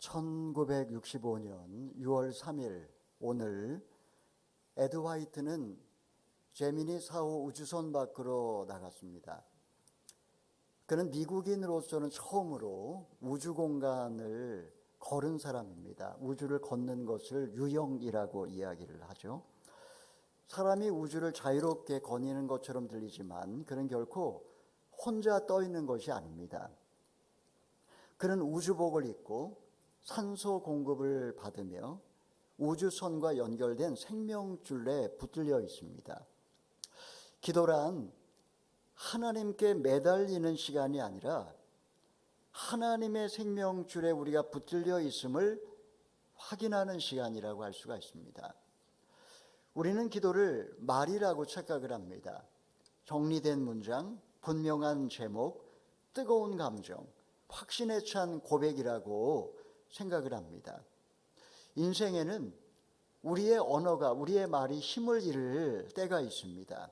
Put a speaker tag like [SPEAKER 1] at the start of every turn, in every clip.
[SPEAKER 1] 1965년 6월 3일 오늘 에드 화이트는 제미니 4호 우주선 밖으로 나갔습니다. 그는 미국인으로서는 처음으로 우주 공간을 걸은 사람입니다. 우주를 걷는 것을 유영이라고 이야기를 하죠. 사람이 우주를 자유롭게 거니는 것처럼 들리지만 그는 결코 혼자 떠 있는 것이 아닙니다. 그는 우주복을 입고 산소 공급을 받으며 우주선과 연결된 생명줄에 붙들려 있습니다. 기도란 하나님께 매달리는 시간이 아니라 하나님의 생명줄에 우리가 붙들려 있음을 확인하는 시간이라고 할 수가 있습니다. 우리는 기도를 말이라고 착각을 합니다. 정리된 문장, 분명한 제목, 뜨거운 감정, 확신에 찬 고백이라고 생각을 합니다. 인생에는 우리의 언어가, 우리의 말이 힘을 잃을 때가 있습니다.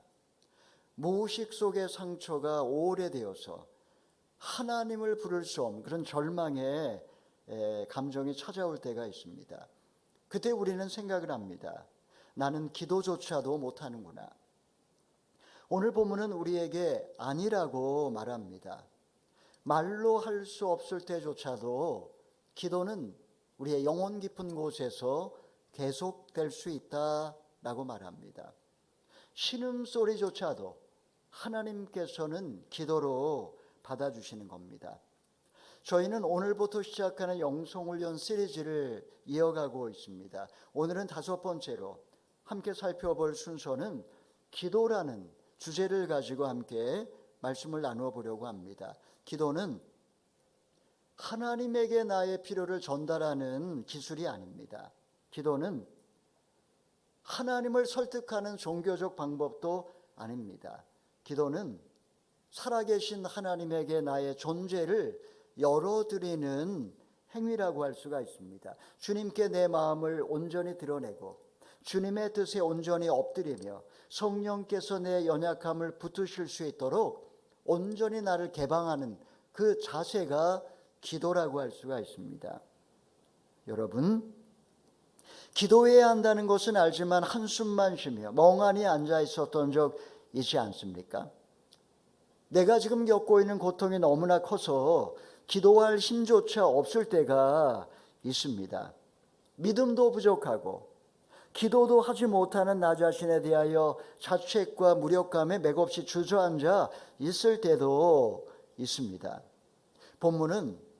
[SPEAKER 1] 무의식 속의 상처가 오래되어서 하나님을 부를 수 없는 그런 절망의 감정이 찾아올 때가 있습니다. 그때 우리는 생각을 합니다. 나는 기도조차도 못하는구나. 오늘 본문은 우리에게 아니라고 말합니다. 말로 할 수 없을 때조차도 기도는 우리의 영혼 깊은 곳에서 계속될 수 있다라고 말합니다. 신음소리조차도 하나님께서는 기도로 받아주시는 겁니다. 저희는 오늘부터 시작하는 영성훈련 시리즈를 이어가고 있습니다. 오늘은 5번째로 함께 살펴볼 순서는 기도라는 주제를 가지고 함께 말씀을 나누어 보려고 합니다. 기도는 하나님에게 나의 필요를 전달하는 기술이 아닙니다. 기도는 하나님을 설득하는 종교적 방법도 아닙니다. 기도는 살아계신 하나님에게 나의 존재를 열어드리는 행위라고 할 수가 있습니다. 주님께 내 마음을 온전히 드러내고 주님의 뜻에 온전히 엎드리며 성령께서 내 연약함을 붙드실 수 있도록 온전히 나를 개방하는 그 자세가 기도라고 할 수가 있습니다. 여러분, 기도해야 한다는 것은 알지만 한숨만 쉬며 멍하니 앉아 있었던 적 있지 않습니까? 내가 지금 겪고 있는 고통이 너무나 커서 기도할 힘조차 없을 때가 있습니다. 믿음도 부족하고 기도도 하지 못하는 나 자신에 대하여 자책과 무력감에 맥없이 주저앉아 있을 때도 있습니다. 본문은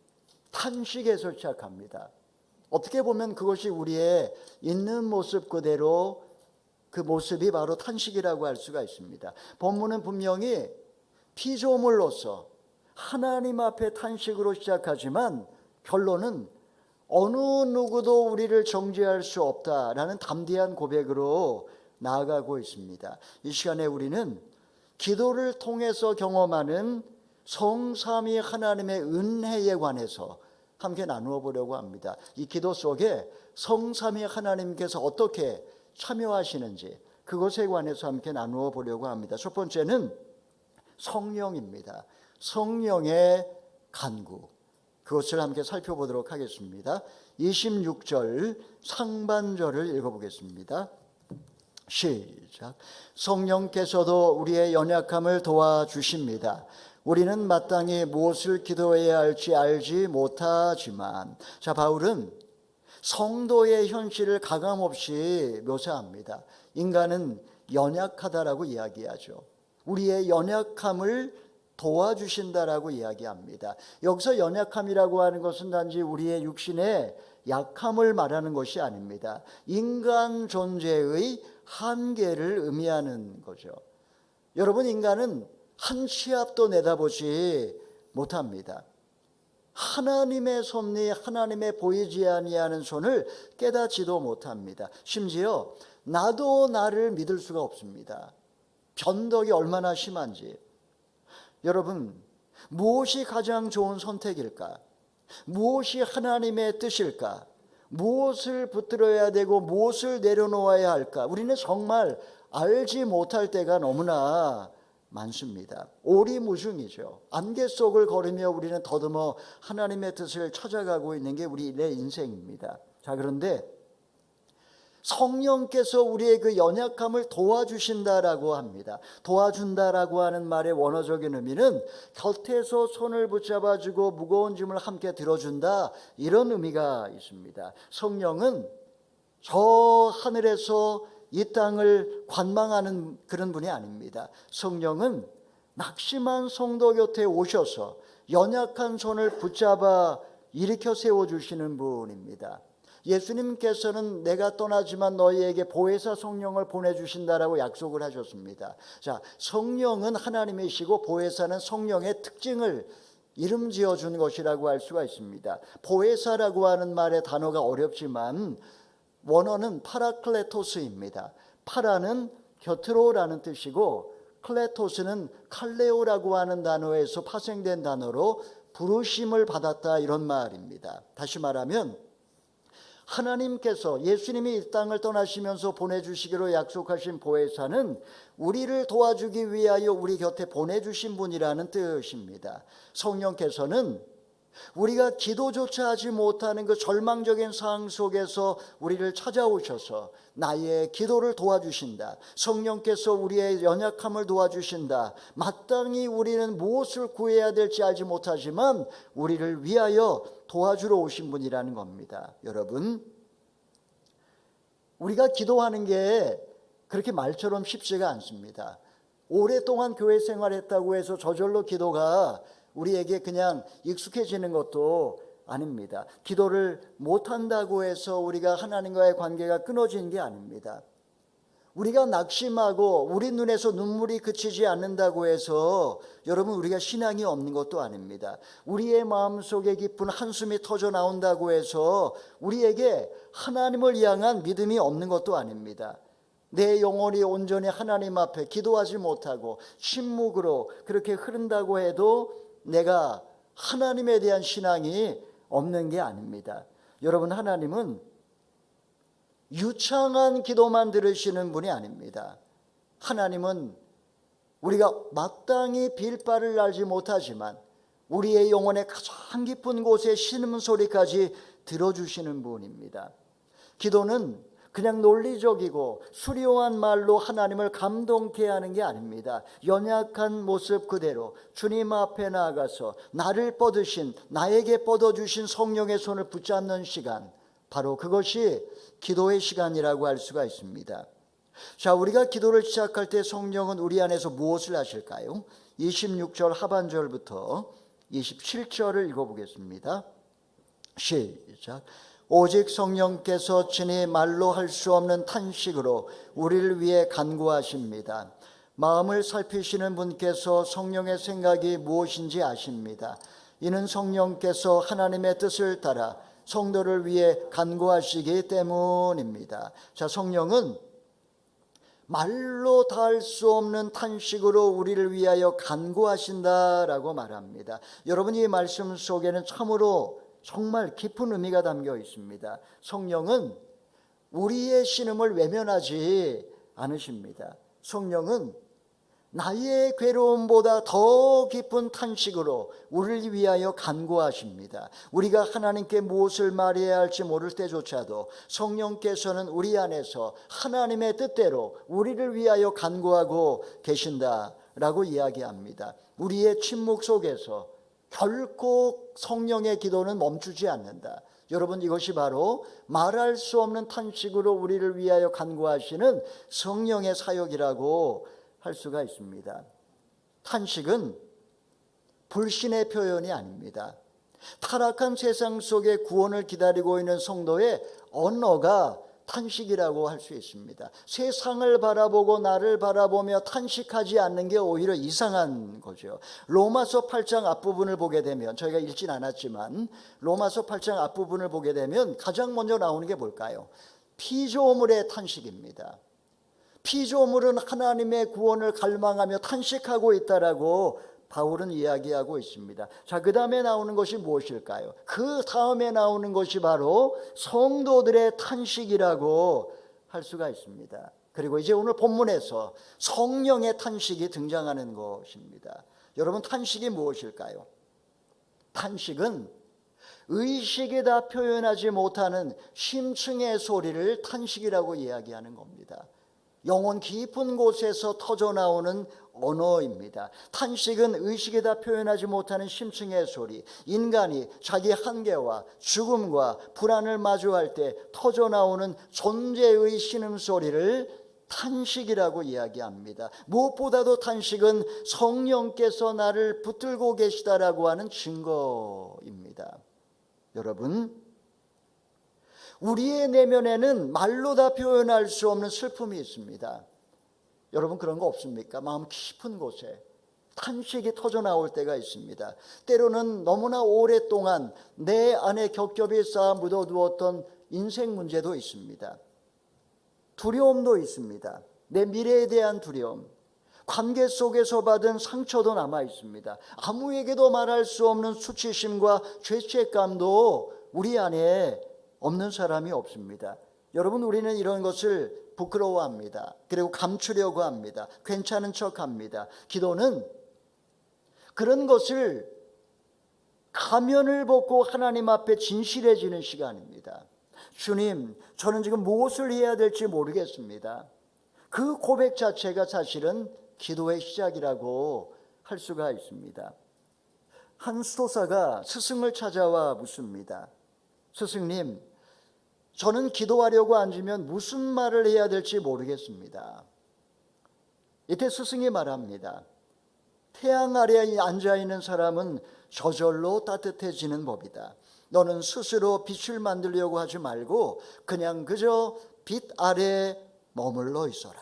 [SPEAKER 1] 탄식에서 시작합니다. 어떻게 보면 그것이 우리의 있는 모습 그대로 그 모습이 바로 탄식이라고 할 수가 있습니다. 본문은 분명히 피조물로서 하나님 앞에 탄식으로 시작하지만 결론은 어느 누구도 우리를 정죄할 수 없다라는 담대한 고백으로 나아가고 있습니다. 이 시간에 우리는 기도를 통해서 경험하는 성삼위 하나님의 은혜에 관해서 함께 나누어 보려고 합니다. 이 기도 속에 성삼위 하나님께서 어떻게 참여하시는지 그것에 관해서 함께 나누어 보려고 합니다. 첫 번째는 성령입니다. 성령의 간구. 그것을 함께 살펴보도록 하겠습니다. 26절 상반절을 읽어보겠습니다. 시작. 성령께서도 우리의 연약함을 도와주십니다. 우리는 마땅히 무엇을 기도해야 할지 알지 못하지만, 자, 바울은 성도의 현실을 가감없이 묘사합니다. 인간은 연약하다라고 이야기하죠. 우리의 연약함을 도와주신다라고 이야기합니다. 여기서 연약함이라고 하는 것은 단지 우리의 육신의 약함을 말하는 것이 아닙니다. 인간 존재의 한계를 의미하는 거죠. 여러분, 인간은 한 치 앞도 내다보지 못합니다. 하나님의 섭리, 하나님의 보이지 아니하는 손을 깨닫지도 못합니다. 심지어 나도 나를 믿을 수가 없습니다. 변덕이 얼마나 심한지. 여러분, 무엇이 가장 좋은 선택일까? 무엇이 하나님의 뜻일까? 무엇을 붙들어야 되고 무엇을 내려놓아야 할까? 우리는 정말 알지 못할 때가 너무나 많습니다. 오리무중이죠. 안개 속을 걸으며 우리는 더듬어 하나님의 뜻을 찾아가고 있는 게 우리의 인생입니다. 자, 그런데 성령께서 우리의 그 연약함을 도와주신다라고 합니다. 도와준다라고 하는 말의 원어적인 의미는 곁에서 손을 붙잡아주고 무거운 짐을 함께 들어준다, 이런 의미가 있습니다. 성령은 저 하늘에서 이 땅을 관망하는 그런 분이 아닙니다. 성령은 낙심한 성도 곁에 오셔서 연약한 손을 붙잡아 일으켜 세워주시는 분입니다. 예수님께서는 내가 떠나지만 너희에게 보혜사 성령을 보내주신다라고 약속을 하셨습니다. 자, 성령은 하나님이시고 보혜사는 성령의 특징을 이름 지어준 것이라고 할 수가 있습니다. 보혜사라고 하는 말의 단어가 어렵지만 원어는 파라클레토스입니다. 파라는 곁으로라는 뜻이고 클레토스는 칼레오라고 하는 단어에서 파생된 단어로 부르심을 받았다, 이런 말입니다. 다시 말하면 하나님께서 예수님이 이 땅을 떠나시면서 보내주시기로 약속하신 보혜사는 우리를 도와주기 위하여 우리 곁에 보내주신 분이라는 뜻입니다. 성령께서는 우리가 기도조차 하지 못하는 그 절망적인 상황 속에서 우리를 찾아오셔서 나의 기도를 도와주신다. 성령께서 우리의 연약함을 도와주신다. 마땅히 우리는 무엇을 구해야 될지 알지 못하지만 우리를 위하여 도와주러 오신 분이라는 겁니다. 여러분, 우리가 기도하는 게 그렇게 말처럼 쉽지가 않습니다. 오랫동안 교회 생활했다고 해서 저절로 기도가 우리에게 그냥 익숙해지는 것도 아닙니다. 기도를 못한다고 해서 우리가 하나님과의 관계가 끊어지는 게 아닙니다. 우리가 낙심하고 우리 눈에서 눈물이 그치지 않는다고 해서 여러분 우리가 신앙이 없는 것도 아닙니다. 우리의 마음속에 깊은 한숨이 터져 나온다고 해서 우리에게 하나님을 향한 믿음이 없는 것도 아닙니다. 내 영혼이 온전히 하나님 앞에 기도하지 못하고 침묵으로 그렇게 흐른다고 해도 내가 하나님에 대한 신앙이 없는 게 아닙니다. 여러분, 하나님은 유창한 기도만 들으시는 분이 아닙니다. 하나님은 우리가 마땅히 빌 바를 알지 못하지만 우리의 영혼의 가장 깊은 곳에 신음소리까지 들어주시는 분입니다. 기도는 그냥 논리적이고 수려한 말로 하나님을 감동케 하는 게 아닙니다. 연약한 모습 그대로 주님 앞에 나아가서 나를 뻗으신, 나에게 뻗어주신 성령의 손을 붙잡는 시간, 바로 그것이 기도의 시간이라고 할 수가 있습니다. 자, 우리가 기도를 시작할 때 성령은 우리 안에서 무엇을 하실까요? 26절 하반절부터 27절을 읽어보겠습니다. 시작. 오직 성령께서 친히 말로 할 수 없는 탄식으로 우리를 위해 간구하십니다. 마음을 살피시는 분께서 성령의 생각이 무엇인지 아십니다. 이는 성령께서 하나님의 뜻을 따라 성도를 위해 간구하시기 때문입니다. 자, 성령은 말로 닿을 수 없는 탄식으로 우리를 위하여 간구하신다라고 말합니다. 여러분, 이 말씀 속에는 참으로 정말 깊은 의미가 담겨 있습니다. 성령은 우리의 신음을 외면하지 않으십니다. 성령은 나의 괴로움보다 더 깊은 탄식으로 우리를 위하여 간구하십니다. 우리가 하나님께 무엇을 말해야 할지 모를 때조차도 성령께서는 우리 안에서 하나님의 뜻대로 우리를 위하여 간구하고 계신다라고 이야기합니다. 우리의 침묵 속에서 결코 성령의 기도는 멈추지 않는다. 여러분, 이것이 바로 말할 수 없는 탄식으로 우리를 위하여 간구하시는 성령의 사역이라고 할 수가 있습니다. 탄식은 불신의 표현이 아닙니다. 타락한 세상 속에 구원을 기다리고 있는 성도의 언어가 탄식이라고 할 수 있습니다. 세상을 바라보고 나를 바라보며 탄식하지 않는 게 오히려 이상한 거죠. 로마서 8장 앞부분을 보게 되면, 저희가 읽진 않았지만 로마서 8장 앞부분을 보게 되면 가장 먼저 나오는 게 뭘까요? 피조물의 탄식입니다. 피조물은 하나님의 구원을 갈망하며 탄식하고 있다라고 바울은 이야기하고 있습니다. 자, 그 다음에 나오는 것이 무엇일까요? 그 다음에 나오는 것이 바로 성도들의 탄식이라고 할 수가 있습니다. 그리고 이제 오늘 본문에서 성령의 탄식이 등장하는 것입니다. 여러분, 탄식이 무엇일까요? 탄식은 의식이 다 표현하지 못하는 심층의 소리를 탄식이라고 이야기하는 겁니다. 영혼 깊은 곳에서 터져나오는 언어입니다. 탄식은 의식이 다 표현하지 못하는 심층의 소리, 인간이 자기 한계와 죽음과 불안을 마주할 때 터져나오는 존재의 신음소리를 탄식이라고 이야기합니다. 무엇보다도 탄식은 성령께서 나를 붙들고 계시다라고 하는 증거입니다. 여러분, 우리의 내면에는 말로 다 표현할 수 없는 슬픔이 있습니다. 여러분, 그런 거 없습니까? 마음 깊은 곳에 탄식이 터져나올 때가 있습니다. 때로는 너무나 오랫동안 내 안에 겹겹이 쌓아 묻어두었던 인생 문제도 있습니다. 두려움도 있습니다. 내 미래에 대한 두려움, 관계 속에서 받은 상처도 남아 있습니다. 아무에게도 말할 수 없는 수치심과 죄책감도 우리 안에 없는 사람이 없습니다. 여러분, 우리는 이런 것을 부끄러워합니다. 그리고 감추려고 합니다. 괜찮은 척합니다. 기도는 그런 것을 가면을 벗고 하나님 앞에 진실해지는 시간입니다. 주님, 저는 지금 무엇을 해야 될지 모르겠습니다. 그 고백 자체가 사실은 기도의 시작이라고 할 수가 있습니다. 한 수도사가 스승을 찾아와 묻습니다. 스승님, 저는 기도하려고 앉으면 무슨 말을 해야 될지 모르겠습니다. 이때 스승이 말합니다. 태양 아래에 앉아있는 사람은 저절로 따뜻해지는 법이다. 너는 스스로 빛을 만들려고 하지 말고 그냥 그저 빛 아래 머물러 있어라.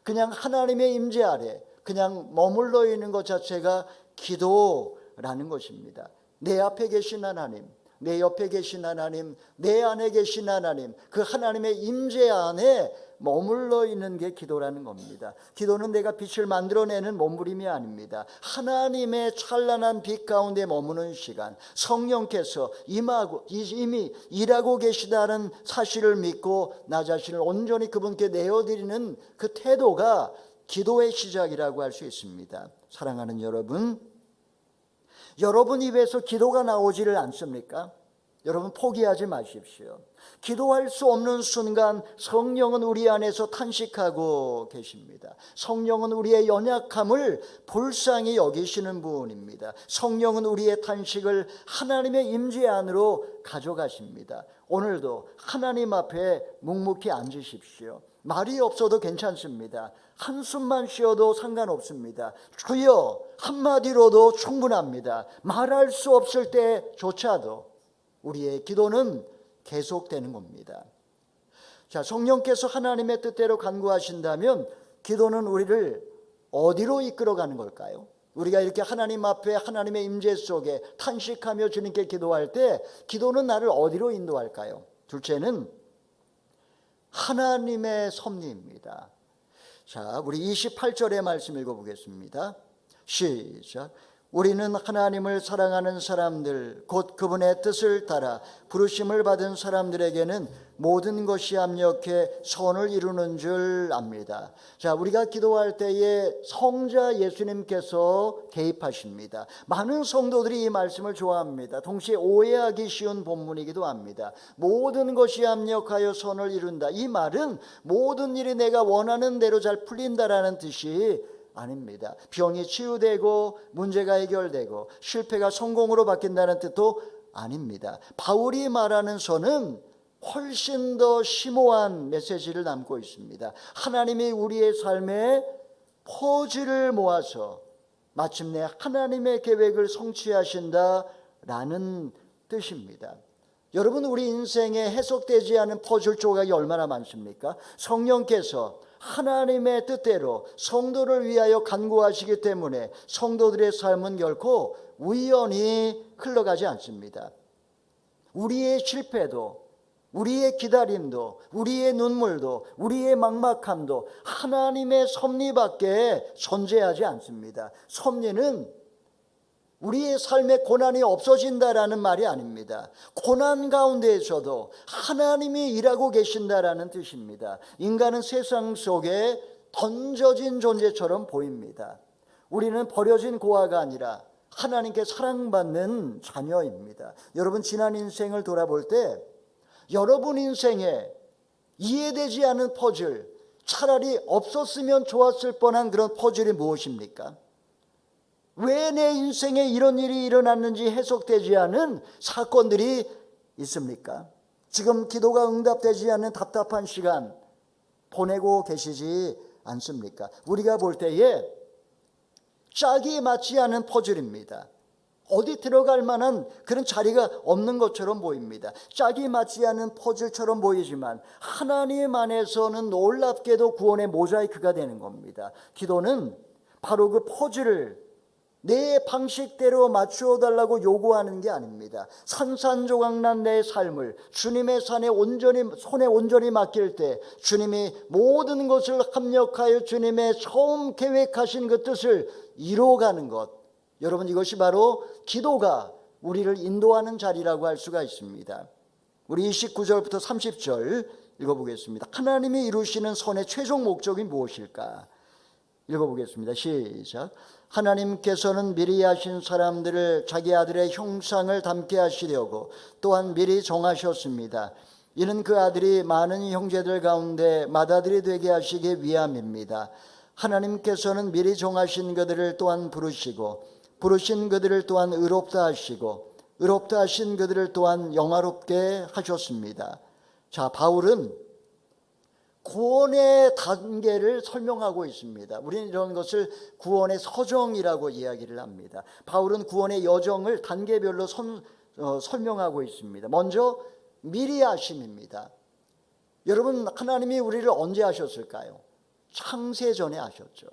[SPEAKER 1] 그냥 하나님의 임재 아래 그냥 머물러 있는 것 자체가 기도라는 것입니다. 내 앞에 계신 하나님, 내 옆에 계신 하나님, 내 안에 계신 하나님, 그 하나님의 임재 안에 머물러 있는 게 기도라는 겁니다. 기도는 내가 빛을 만들어내는 몸부림이 아닙니다. 하나님의 찬란한 빛 가운데 머무는 시간, 성령께서 이미 일하고 계시다는 사실을 믿고 나 자신을 온전히 그분께 내어드리는 그 태도가 기도의 시작이라고 할 수 있습니다. 사랑하는 여러분, 여러분 입에서 기도가 나오지를 않습니까? 여러분, 포기하지 마십시오. 기도할 수 없는 순간 성령은 우리 안에서 탄식하고 계십니다. 성령은 우리의 연약함을 불쌍히 여기시는 분입니다. 성령은 우리의 탄식을 하나님의 임재 안으로 가져가십니다. 오늘도 하나님 앞에 묵묵히 앉으십시오. 말이 없어도 괜찮습니다. 한숨만 쉬어도 상관없습니다. 주여 한마디로도 충분합니다. 말할 수 없을 때조차도 우리의 기도는 계속되는 겁니다. 자, 성령께서 하나님의 뜻대로 간구하신다면 기도는 우리를 어디로 이끌어가는 걸까요? 우리가 이렇게 하나님 앞에 하나님의 임재 속에 탄식하며 주님께 기도할 때 기도는 나를 어디로 인도할까요? 둘째는 하나님의 섭리입니다. 자, 우리 28절의 말씀 읽어보겠습니다. 시작. 우리는 하나님을 사랑하는 사람들, 곧 그분의 뜻을 따라 부르심을 받은 사람들에게는 모든 것이 합력해 선을 이루는 줄 압니다. 자, 우리가 기도할 때에 성자 예수님께서 개입하십니다. 많은 성도들이 이 말씀을 좋아합니다. 동시에 오해하기 쉬운 본문이기도 합니다. 모든 것이 합력하여 선을 이룬다. 이 말은 모든 일이 내가 원하는 대로 잘 풀린다라는 뜻이 아닙니다. 병이 치유되고 문제가 해결되고 실패가 성공으로 바뀐다는 뜻도 아닙니다. 바울이 말하는 선은 훨씬 더 심오한 메시지를 담고 있습니다. 하나님이 우리의 삶에 퍼즐을 모아서 마침내 하나님의 계획을 성취하신다라는 뜻입니다. 여러분, 우리 인생에 해석되지 않은 퍼즐 조각이 얼마나 많습니까? 성령께서 하나님의 뜻대로 성도를 위하여 간구하시기 때문에 성도들의 삶은 결코 우연히 흘러가지 않습니다. 우리의 실패도, 우리의 기다림도, 우리의 눈물도, 우리의 막막함도 하나님의 섭리밖에 존재하지 않습니다. 섭리는 우리의 삶의 고난이 없어진다라는 말이 아닙니다. 고난 가운데에서도 하나님이 일하고 계신다라는 뜻입니다. 인간은 세상 속에 던져진 존재처럼 보입니다. 우리는 버려진 고아가 아니라 하나님께 사랑받는 자녀입니다. 여러분, 지난 인생을 돌아볼 때 여러분 인생에 이해되지 않은 퍼즐, 차라리 없었으면 좋았을 뻔한 그런 퍼즐이 무엇입니까? 왜 내 인생에 이런 일이 일어났는지 해석되지 않은 사건들이 있습니까? 지금 기도가 응답되지 않는 답답한 시간 보내고 계시지 않습니까? 우리가 볼 때에 짝이 맞지 않은 퍼즐입니다. 어디 들어갈 만한 그런 자리가 없는 것처럼 보입니다. 짝이 맞지 않은 퍼즐처럼 보이지만 하나님 안에서는 놀랍게도 구원의 모자이크가 되는 겁니다. 기도는 바로 그 퍼즐을 내 방식대로 맞추어 달라고 요구하는 게 아닙니다. 산산조각난 내 삶을 주님의 손에 온전히 맡길 때 주님이 모든 것을 합력하여 주님의 처음 계획하신 그 뜻을 이루어가는 것, 여러분, 이것이 바로 기도가 우리를 인도하는 자리라고 할 수가 있습니다. 우리 29절부터 30절 읽어보겠습니다. 하나님이 이루시는 선의 최종 목적이 무엇일까? 읽어보겠습니다. 시작. 하나님께서는 미리 하신 사람들을 자기 아들의 형상을 닮게 하시려고 또한 미리 정하셨습니다. 이는 그 아들이 많은 형제들 가운데 맏아들이 되게 하시기 위함입니다. 하나님께서는 미리 정하신 그들을 또한 부르시고 부르신 그들을 또한 의롭다 하시고 의롭다 하신 그들을 또한 영화롭게 하셨습니다. 자, 바울은 구원의 단계를 설명하고 있습니다. 우리는 이런 것을 구원의 서정이라고 이야기를 합니다. 바울은 구원의 여정을 단계별로 설명하고 있습니다. 먼저 미리 하심입니다. 여러분, 하나님이 우리를 언제 하셨을까요? 창세전에 하셨죠.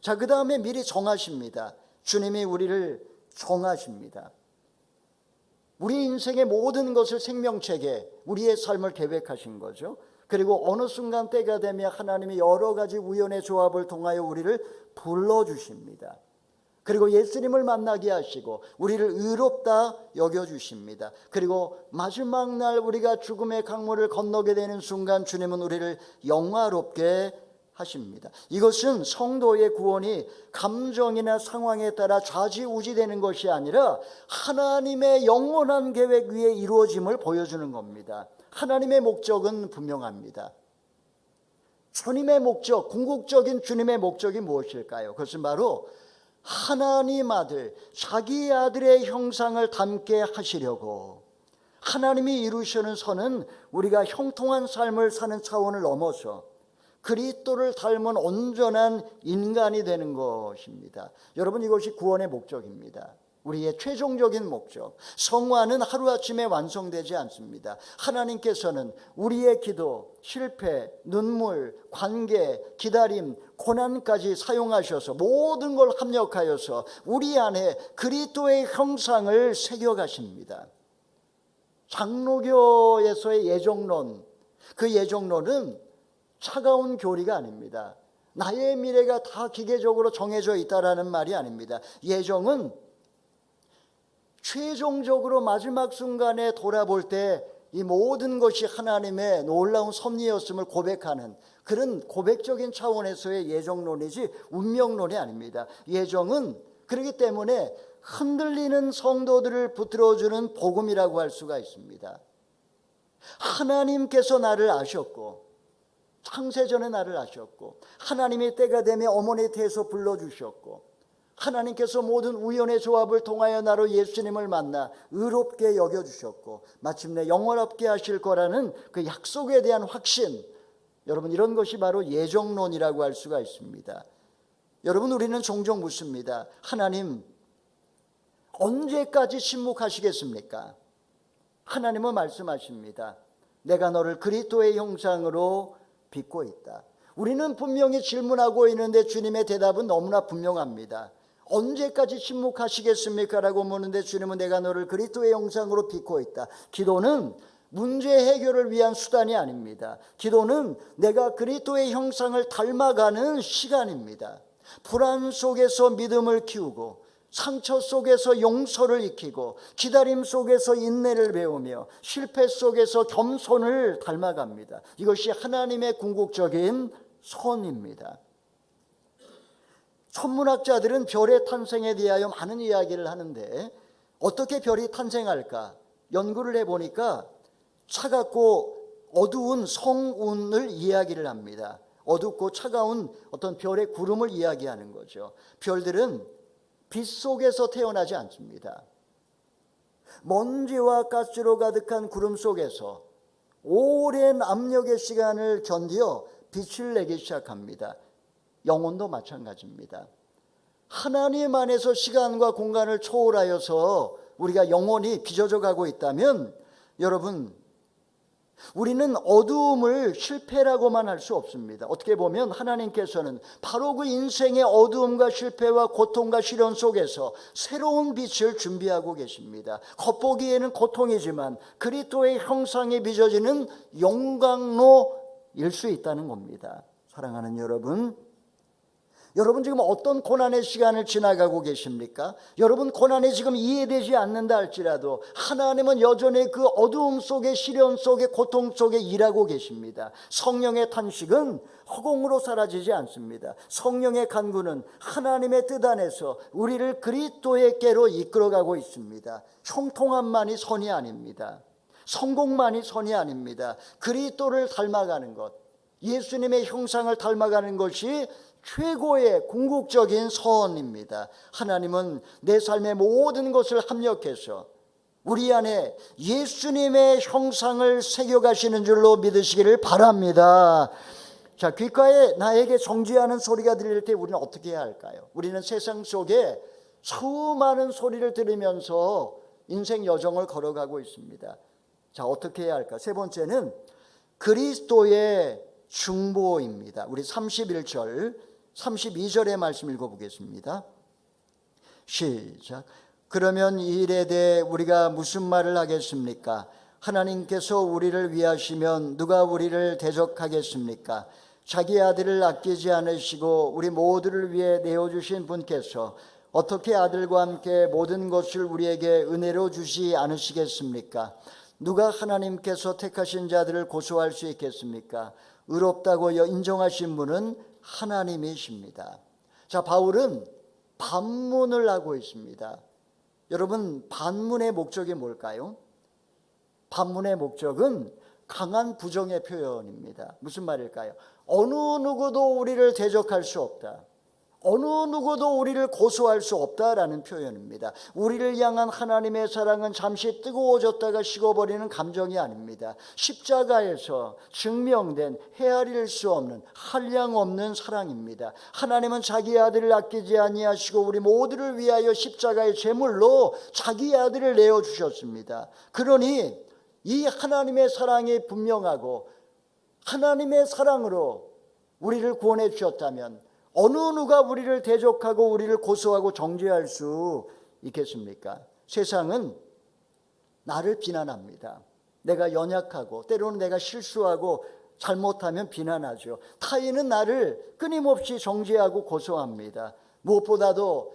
[SPEAKER 1] 자, 그 다음에 미리 정하십니다. 주님이 우리를 정하십니다. 우리 인생의 모든 것을 생명책에 우리의 삶을 계획하신 거죠. 그리고 어느 순간 때가 되면 하나님이 여러 가지 우연의 조합을 통하여 우리를 불러주십니다. 그리고 예수님을 만나게 하시고 우리를 의롭다 여겨주십니다. 그리고 마지막 날 우리가 죽음의 강물을 건너게 되는 순간 주님은 우리를 영화롭게 하십니다. 이것은 성도의 구원이 감정이나 상황에 따라 좌지우지되는 것이 아니라 하나님의 영원한 계획 위에 이루어짐을 보여주는 겁니다. 하나님의 목적은 분명합니다. 주님의 목적, 궁극적인 주님의 목적이 무엇일까요? 그것은 바로 하나님 아들, 자기 아들의 형상을 닮게 하시려고 하나님이 이루시는 선은 우리가 형통한 삶을 사는 차원을 넘어서 그리스도를 닮은 온전한 인간이 되는 것입니다. 여러분, 이것이 구원의 목적입니다. 우리의 최종적인 목적. 성화는 하루아침에 완성되지 않습니다. 하나님께서는 우리의 기도, 실패, 눈물, 관계, 기다림, 고난까지 사용하셔서 모든 걸 합력하여서 우리 안에 그리스도의 형상을 새겨가십니다. 장로교에서의 예정론, 그 예정론은 차가운 교리가 아닙니다. 나의 미래가 다 기계적으로 정해져 있다라는 말이 아닙니다. 예정은 최종적으로 마지막 순간에 돌아볼 때 이 모든 것이 하나님의 놀라운 섭리였음을 고백하는 그런 고백적인 차원에서의 예정론이지 운명론이 아닙니다. 예정은 그렇기 때문에 흔들리는 성도들을 붙들어주는 복음이라고 할 수가 있습니다. 하나님께서 나를 아셨고 창세전에 나를 아셨고 하나님의 때가 되면 어머니 태에서 불러주셨고 하나님께서 모든 우연의 조합을 통하여 나로 예수님을 만나 의롭게 여겨주셨고 마침내 영원롭게 하실 거라는 그 약속에 대한 확신, 여러분, 이런 것이 바로 예정론이라고 할 수가 있습니다. 여러분, 우리는 종종 묻습니다. 하나님, 언제까지 침묵하시겠습니까? 하나님은 말씀하십니다. 내가 너를 그리스도의 형상으로 빚고 있다. 우리는 분명히 질문하고 있는데 주님의 대답은 너무나 분명합니다. 언제까지 침묵하시겠습니까? 라고 묻는데 주님은 내가 너를 그리스도의 형상으로 빚고 있다. 기도는 문제 해결을 위한 수단이 아닙니다. 기도는 내가 그리스도의 형상을 닮아가는 시간입니다. 불안 속에서 믿음을 키우고 상처 속에서 용서를 익히고 기다림 속에서 인내를 배우며 실패 속에서 겸손을 닮아갑니다. 이것이 하나님의 궁극적인 선입니다. 천문학자들은 별의 탄생에 대하여 많은 이야기를 하는데 어떻게 별이 탄생할까? 연구를 해보니까 차갑고 어두운 성운을 이야기를 합니다. 어둡고 차가운 어떤 별의 구름을 이야기하는 거죠. 별들은 빛 속에서 태어나지 않습니다. 먼지와 가스로 가득한 구름 속에서 오랜 압력의 시간을 견디어 빛을 내기 시작합니다. 영혼도 마찬가지입니다. 하나님 안에서 시간과 공간을 초월하여서 우리가 영혼이 빚어져 가고 있다면 여러분, 우리는 어두움을 실패라고만 할 수 없습니다. 어떻게 보면 하나님께서는 바로 그 인생의 어두움과 실패와 고통과 시련 속에서 새로운 빛을 준비하고 계십니다. 겉보기에는 고통이지만 그리스도의 형상에 빚어지는 영광로일 수 있다는 겁니다. 사랑하는 여러분, 여러분 지금 어떤 고난의 시간을 지나가고 계십니까? 여러분 고난이 지금 이해되지 않는다 할지라도 하나님은 여전히 그 어두움 속에 시련 속에 고통 속에 일하고 계십니다. 성령의 탄식은 허공으로 사라지지 않습니다. 성령의 간구는 하나님의 뜻 안에서 우리를 그리스도의께로 이끌어가고 있습니다. 형통함만이 선이 아닙니다. 성공만이 선이 아닙니다. 그리스도를 닮아가는 것, 예수님의 형상을 닮아가는 것이 최고의 궁극적인 선입니다. 하나님은 내 삶의 모든 것을 합력해서 우리 안에 예수님의 형상을 새겨가시는 줄로 믿으시기를 바랍니다. 자, 귓가에 나에게 정죄하는 소리가 들릴 때 우리는 어떻게 해야 할까요? 우리는 세상 속에 수많은 소리를 들으면서 인생 여정을 걸어가고 있습니다. 자, 어떻게 해야 할까? 세 번째는 그리스도의 중보입니다. 우리 31절 32절의 말씀 읽어보겠습니다. 시작. 그러면 이 일에 대해 우리가 무슨 말을 하겠습니까? 하나님께서 우리를 위하시면 누가 우리를 대적하겠습니까? 자기 아들을 아끼지 않으시고 우리 모두를 위해 내어주신 분께서 어떻게 아들과 함께 모든 것을 우리에게 은혜로 주시 않으시겠습니까? 누가 하나님께서 택하신 자들을 고소할 수 있겠습니까? 의롭다고 인정하신 분은 하나님이십니다. 자, 바울은 반문을 하고 있습니다. 여러분, 반문의 목적이 뭘까요? 반문의 목적은 강한 부정의 표현입니다. 무슨 말일까요? 어느 누구도 우리를 대적할 수 없다. 어느 누구도 우리를 고소할 수 없다라는 표현입니다. 우리를 향한 하나님의 사랑은 잠시 뜨거워졌다가 식어버리는 감정이 아닙니다. 십자가에서 증명된 헤아릴 수 없는 한량 없는 사랑입니다. 하나님은 자기 아들을 아끼지 아니하시고 우리 모두를 위하여 십자가의 제물로 자기 아들을 내어주셨습니다. 그러니 이 하나님의 사랑이 분명하고 하나님의 사랑으로 우리를 구원해 주셨다면 어느 누가 우리를 대적하고 우리를 고소하고 정죄할 수 있겠습니까? 세상은 나를 비난합니다. 내가 연약하고 때로는 내가 실수하고 잘못하면 비난하죠. 타인은 나를 끊임없이 정죄하고 고소합니다. 무엇보다도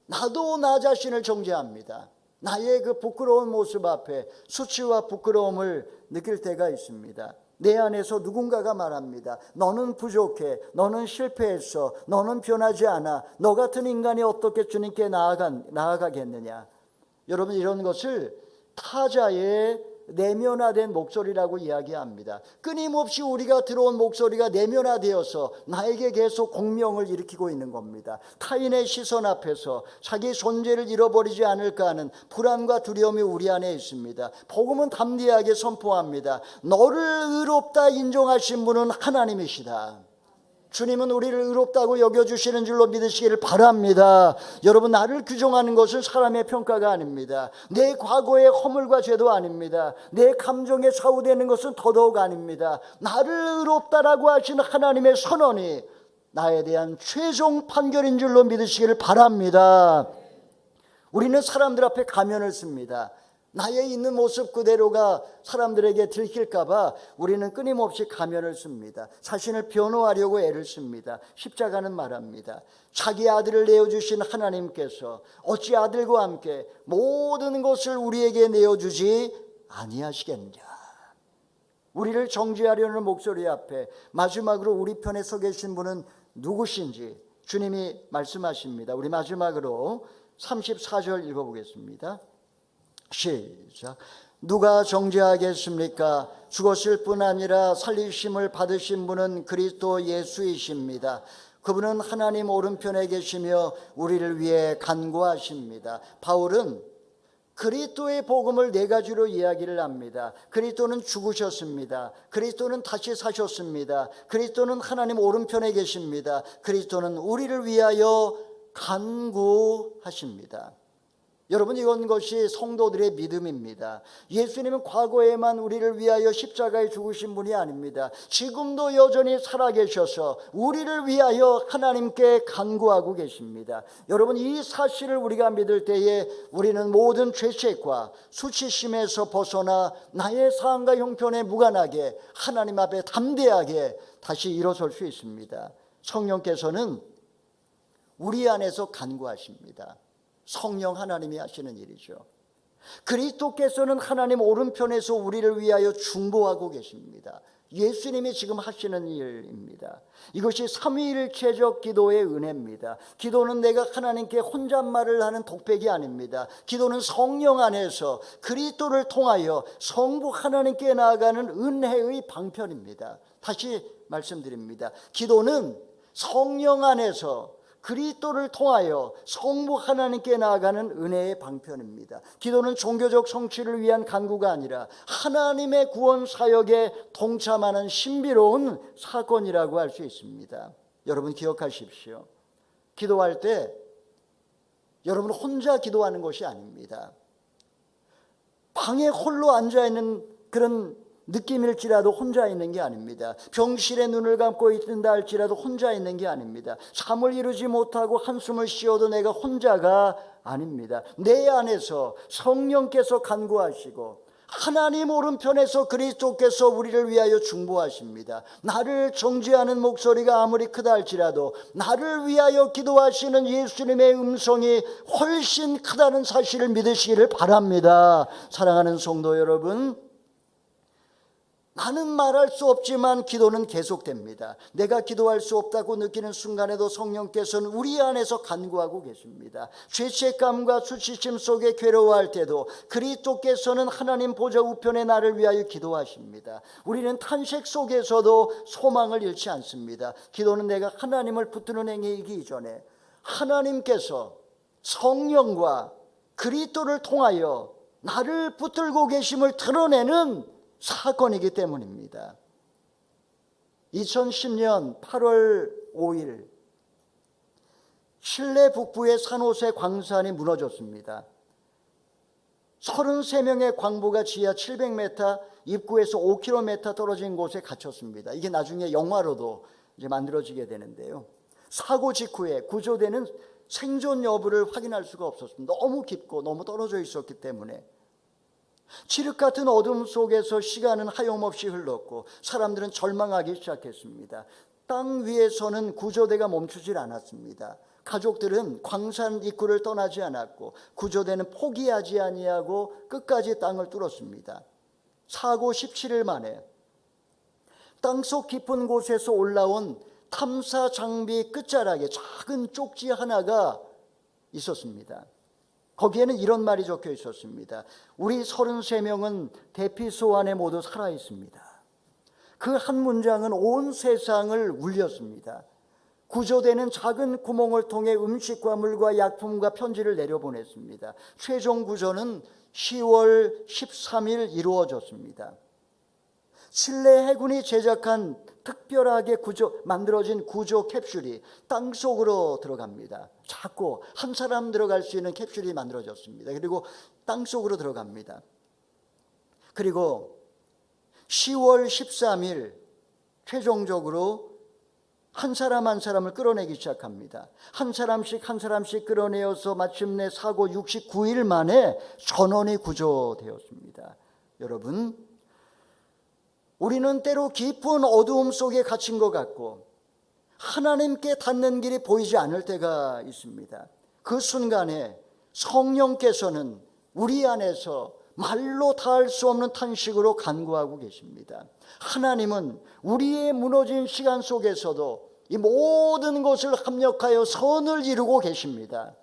[SPEAKER 1] 나도 나 자신을 정죄합니다. 나의 그 부끄러운 모습 앞에 수치와 부끄러움을 느낄 때가 있습니다. 내 안에서 누군가가 말합니다. 너는 부족해. 너는 실패했어. 너는 변하지 않아. 너 같은 인간이 어떻게 주님께 나아가겠느냐. 여러분, 이런 것을 타자의 내면화된 목소리라고 이야기합니다. 끊임없이 우리가 들어온 목소리가 내면화되어서 나에게 계속 공명을 일으키고 있는 겁니다. 타인의 시선 앞에서 자기 존재를 잃어버리지 않을까 하는 불안과 두려움이 우리 안에 있습니다. 복음은 담대하게 선포합니다. 너를 의롭다 인정하신 분은 하나님이시다. 주님은 우리를 의롭다고 여겨주시는 줄로 믿으시기를 바랍니다. 여러분, 나를 규정하는 것은 사람의 평가가 아닙니다. 내 과거의 허물과 죄도 아닙니다. 내 감정에 좌우되는 것은 더더욱 아닙니다. 나를 의롭다라고 하시는 하나님의 선언이 나에 대한 최종 판결인 줄로 믿으시기를 바랍니다. 우리는 사람들 앞에 가면을 씁니다. 나의 있는 모습 그대로가 사람들에게 들킬까 봐 우리는 끊임없이 가면을 씁니다. 자신을 변호하려고 애를 씁니다. 십자가는 말합니다. 자기 아들을 내어주신 하나님께서 어찌 아들과 함께 모든 것을 우리에게 내어주지 아니하시겠느냐. 우리를 정죄하려는 목소리 앞에 마지막으로 우리 편에 서 계신 분은 누구신지 주님이 말씀하십니다. 우리 마지막으로 34절 읽어보겠습니다. 시작. 누가 정죄하겠습니까? 죽었을 뿐 아니라 살리심을 받으신 분은 그리스도 예수이십니다. 그분은 하나님 오른편에 계시며 우리를 위해 간구하십니다. 바울은 그리스도의 복음을 네 가지로 이야기를 합니다. 그리스도는 죽으셨습니다. 그리스도는 다시 사셨습니다. 그리스도는 하나님 오른편에 계십니다. 그리스도는 우리를 위하여 간구하십니다. 여러분, 이건 것이 성도들의 믿음입니다. 예수님은 과거에만 우리를 위하여 십자가에 죽으신 분이 아닙니다. 지금도 여전히 살아계셔서 우리를 위하여 하나님께 간구하고 계십니다. 여러분, 이 사실을 우리가 믿을 때에 우리는 모든 죄책과 수치심에서 벗어나 나의 사함과 형편에 무관하게 하나님 앞에 담대하게 다시 일어설 수 있습니다. 성령께서는 우리 안에서 간구하십니다. 성령 하나님이 하시는 일이죠. 그리스도께서는 하나님 오른편에서 우리를 위하여 중보하고 계십니다. 예수님이 지금 하시는 일입니다. 이것이 삼위일체적 기도의 은혜입니다. 기도는 내가 하나님께 혼잣말을 하는 독백이 아닙니다. 기도는 성령 안에서 그리스도를 통하여 성부 하나님께 나아가는 은혜의 방편입니다. 다시 말씀드립니다. 기도는 성령 안에서 그리스도를 통하여 성부 하나님께 나아가는 은혜의 방편입니다. 기도는 종교적 성취를 위한 간구가 아니라 하나님의 구원 사역에 동참하는 신비로운 사건이라고 할 수 있습니다. 여러분 기억하십시오. 기도할 때 여러분 혼자 기도하는 것이 아닙니다. 방에 홀로 앉아있는 그런 느낌일지라도 혼자 있는 게 아닙니다. 병실에 눈을 감고 있는다 할지라도 혼자 있는 게 아닙니다. 잠을 이루지 못하고 한숨을 쉬어도 내가 혼자가 아닙니다. 내 안에서 성령께서 간구하시고 하나님 오른편에서 그리스도께서 우리를 위하여 중보하십니다. 나를 정죄하는 목소리가 아무리 크다 할지라도 나를 위하여 기도하시는 예수님의 음성이 훨씬 크다는 사실을 믿으시기를 바랍니다. 사랑하는 성도 여러분, 나는 말할 수 없지만 기도는 계속됩니다. 내가 기도할 수 없다고 느끼는 순간에도 성령께서는 우리 안에서 간구하고 계십니다. 죄책감과 수치심 속에 괴로워할 때도 그리스도께서는 하나님 보좌 우편에 나를 위하여 기도하십니다. 우리는 탄식 속에서도 소망을 잃지 않습니다. 기도는 내가 하나님을 붙드는 행위이기 이전에 하나님께서 성령과 그리스도를 통하여 나를 붙들고 계심을 드러내는 사건이기 때문입니다. 2010년 8월 5일 칠레 북부의 산호세 광산이 무너졌습니다. 33명의 광부가 지하 700m, 입구에서 5km 떨어진 곳에 갇혔습니다. 이게 나중에 영화로도 이제 만들어지게 되는데요. 사고 직후에 구조대는 생존 여부를 확인할 수가 없었습니다. 너무 깊고 너무 떨어져 있었기 때문에. 칠흑 같은 어둠 속에서 시간은 하염없이 흘렀고 사람들은 절망하기 시작했습니다. 땅 위에서는 구조대가 멈추질 않았습니다. 가족들은 광산 입구를 떠나지 않았고 구조대는 포기하지 아니하고 끝까지 땅을 뚫었습니다. 사고 17일 만에 땅속 깊은 곳에서 올라온 탐사 장비 끝자락에 작은 쪽지 하나가 있었습니다. 거기에는 이런 말이 적혀 있었습니다. 우리 33명은 대피소 안에 모두 살아 있습니다. 그 한 문장은 온 세상을 울렸습니다. 구조대는 작은 구멍을 통해 음식과 물과 약품과 편지를 내려보냈습니다. 최종 구조는 10월 13일 이루어졌습니다. 칠레 해군이 제작한 특별하게 만들어진 구조 캡슐이 땅속으로 들어갑니다. 작고 한 사람 들어갈 수 있는 캡슐이 만들어졌습니다. 그리고 땅속으로 들어갑니다. 그리고 10월 13일 최종적으로 한 사람 한 사람을 끌어내기 시작합니다. 한 사람씩 한 사람씩 끌어내어서 마침내 사고 69일 만에 전원이 구조되었습니다. 여러분, 우리는 때로 깊은 어두움 속에 갇힌 것 같고 하나님께 닿는 길이 보이지 않을 때가 있습니다. 그 순간에 성령께서는 우리 안에서 말로 닿을 수 없는 탄식으로 간구하고 계십니다. 하나님은 우리의 무너진 시간 속에서도 이 모든 것을 합력하여 선을 이루고 계십니다.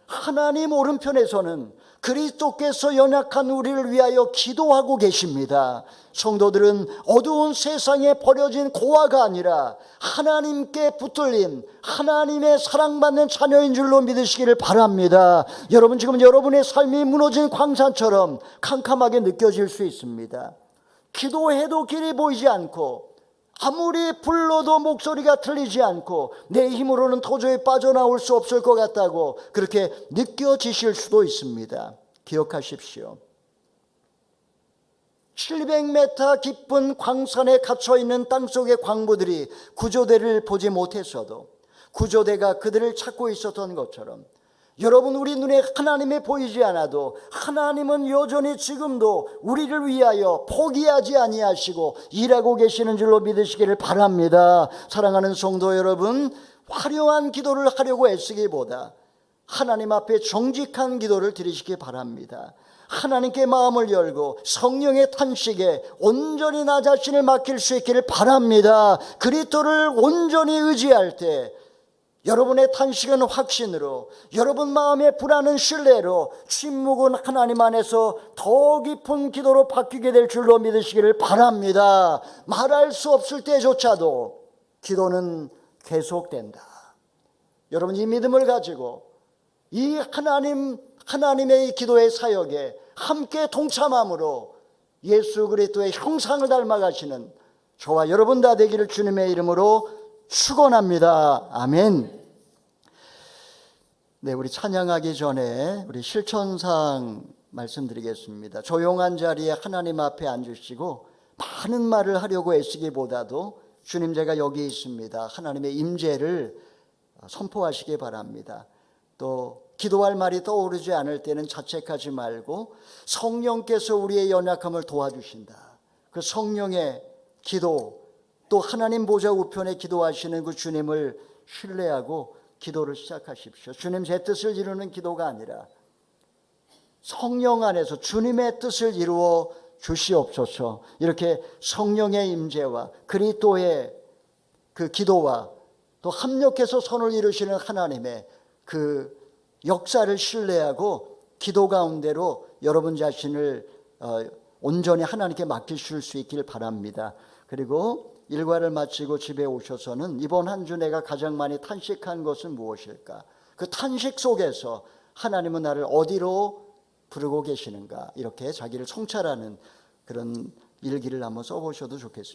[SPEAKER 1] 하나님 오른편에서는 그리스도께서 연약한 우리를 위하여 기도하고 계십니다. 성도들은 어두운 세상에 버려진 고아가 아니라 하나님께 붙들린 하나님의 사랑받는 자녀인 줄로 믿으시기를 바랍니다. 여러분, 지금 여러분의 삶이 무너진 광산처럼 캄캄하게 느껴질 수 있습니다. 기도해도 길이 보이지 않고 아무리 불러도 목소리가 들리지 않고 내 힘으로는 도저히 빠져나올 수 없을 것 같다고 그렇게 느껴지실 수도 있습니다. 기억하십시오. 700m 깊은 광산에 갇혀있는 땅속의 광부들이 구조대를 보지 못했어도 구조대가 그들을 찾고 있었던 것처럼 여러분, 우리 눈에 하나님이 보이지 않아도 하나님은 여전히 지금도 우리를 위하여 포기하지 아니하시고 일하고 계시는 줄로 믿으시기를 바랍니다. 사랑하는 성도 여러분, 화려한 기도를 하려고 애쓰기보다 하나님 앞에 정직한 기도를 드리시기 바랍니다. 하나님께 마음을 열고 성령의 탄식에 온전히 나 자신을 맡길 수 있기를 바랍니다. 그리스도를 온전히 의지할 때 여러분의 탄식은 확신으로, 여러분 마음의 불안은 신뢰로, 침묵은 하나님 안에서 더 깊은 기도로 바뀌게 될 줄로 믿으시기를 바랍니다. 말할 수 없을 때조차도 기도는 계속된다. 여러분, 이 믿음을 가지고 이 하나님의 이 기도의 사역에 함께 동참함으로 예수 그리스도의 형상을 닮아가시는 저와 여러분 다 되기를 주님의 이름으로 축원합니다. 아멘. 네, 우리 찬양하기 전에 우리 실천사항 말씀드리겠습니다. 조용한 자리에 하나님 앞에 앉으시고 많은 말을 하려고 애쓰기보다도 주님, 제가 여기 있습니다, 하나님의 임재를 선포하시기 바랍니다. 또 기도할 말이 떠오르지 않을 때는 자책하지 말고 성령께서 우리의 연약함을 도와주신다, 그 성령의 기도, 또 하나님 보좌 우편에 기도하시는 그 주님을 신뢰하고 기도를 시작하십시오. 주님, 제 뜻을 이루는 기도가 아니라 성령 안에서 주님의 뜻을 이루어 주시옵소서. 이렇게 성령의 임재와 그리스도의 그 기도와 또 합력해서 선을 이루시는 하나님의 그 역사를 신뢰하고 기도 가운데로 여러분 자신을 온전히 하나님께 맡기실 수 있길 바랍니다. 그리고 일과를 마치고 집에 오셔서는 이번 한 주 내가 가장 많이 탄식한 것은 무엇일까? 그 탄식 속에서 하나님은 나를 어디로 부르고 계시는가? 이렇게 자기를 성찰하는 그런 일기를 한번 써보셔도 좋겠습니다.